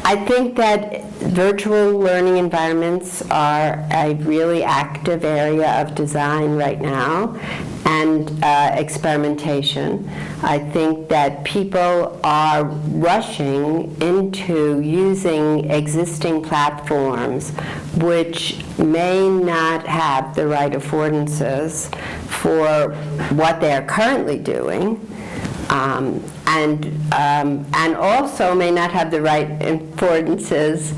I think that virtual learning environments are a really active area of design right now, and experimentation. I think that people are rushing into using existing platforms which may not have the right affordances for what they're currently doing, and also may not have the right affordances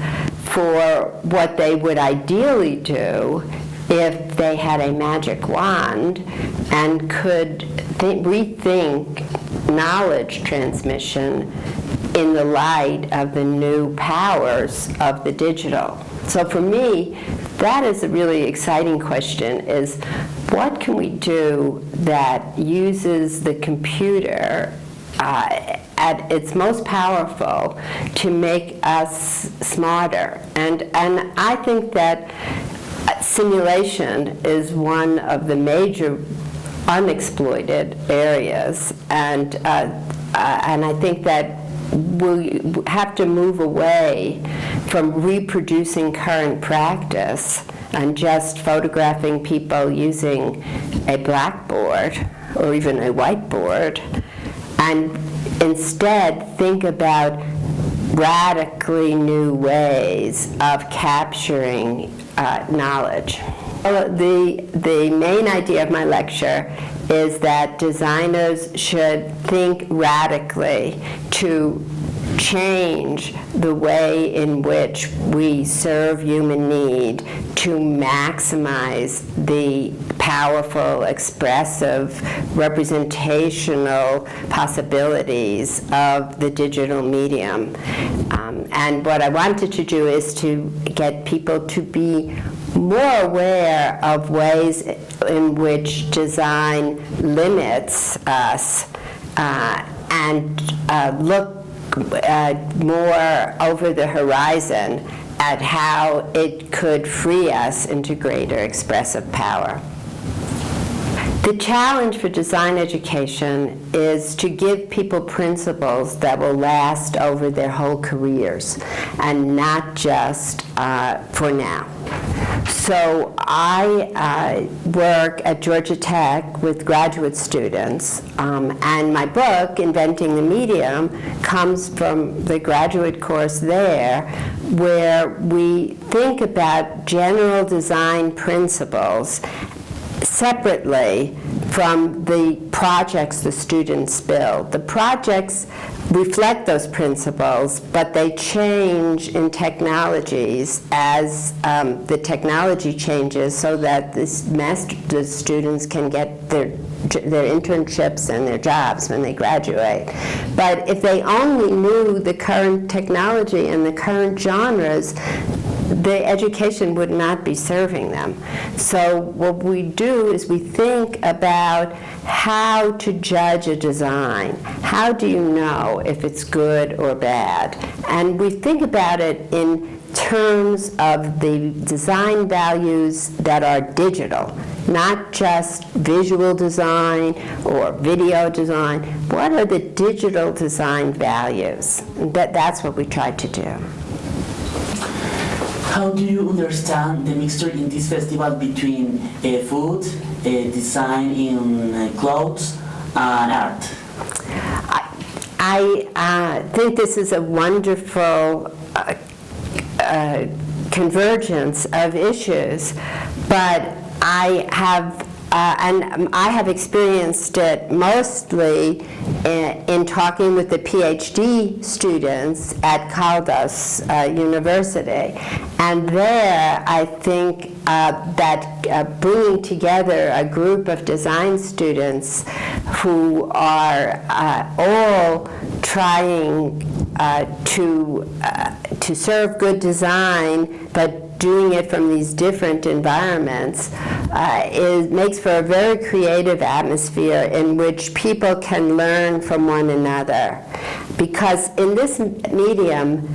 for what they would ideally do if they had a magic wand and could rethink knowledge transmission in the light of the new powers of the digital. So for me, that is a really exciting question, is what can we do that uses the computer at its most powerful to make us smarter? And I think that simulation is one of the major unexploited areas, and I think that we have to move away from reproducing current practice and just photographing people using a blackboard or even a whiteboard, and instead think about radically new ways of capturing knowledge. The main idea of my lecture is that designers should think radically to change the way in which we serve human need to maximize the powerful, expressive, representational possibilities of the digital medium. And what I wanted to do is to get people to be more aware of ways in which design limits us and look more over the horizon at how it could free us into greater expressive power. The challenge for design education is to give people principles that will last over their whole careers and not just for now. So I work at Georgia Tech with graduate students, and my book, Inventing the Medium, comes from the graduate course there, where we think about general design principles separately from the projects the students build. The projects reflect those principles, but they change in technologies as the technology changes, so that the students can get their internships and their jobs when they graduate. But if they only knew the current technology and the current genres, the education would not be serving them. So what we do is we think about how to judge a design. How do you know if it's good or bad? And we think about it in terms of the design values that are digital, not just visual design or video design. What are the digital design values? That's what we try to do. How do you understand the mixture in this festival between food, design in clothes, and art? I think this is a wonderful convergence of issues, but I have experienced it mostly in talking with the PhD students at Caldas University. And there, I think that bringing together a group of design students who are all trying to serve good design, but doing it from these different environments, makes for a very creative atmosphere in which people can learn from one another. Because in this medium,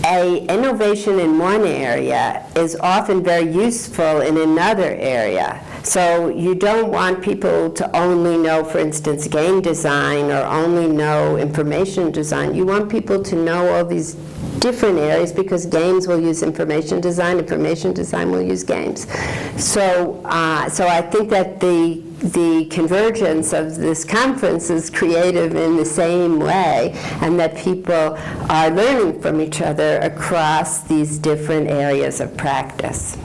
a innovation in one area is often very useful in another area. So you don't want people to only know, for instance, game design or only know information design. You want people to know all these different areas because games will use information design will use games. So I think that the convergence of this conference is creative in the same way, and that people are learning from each other across these different areas of practice.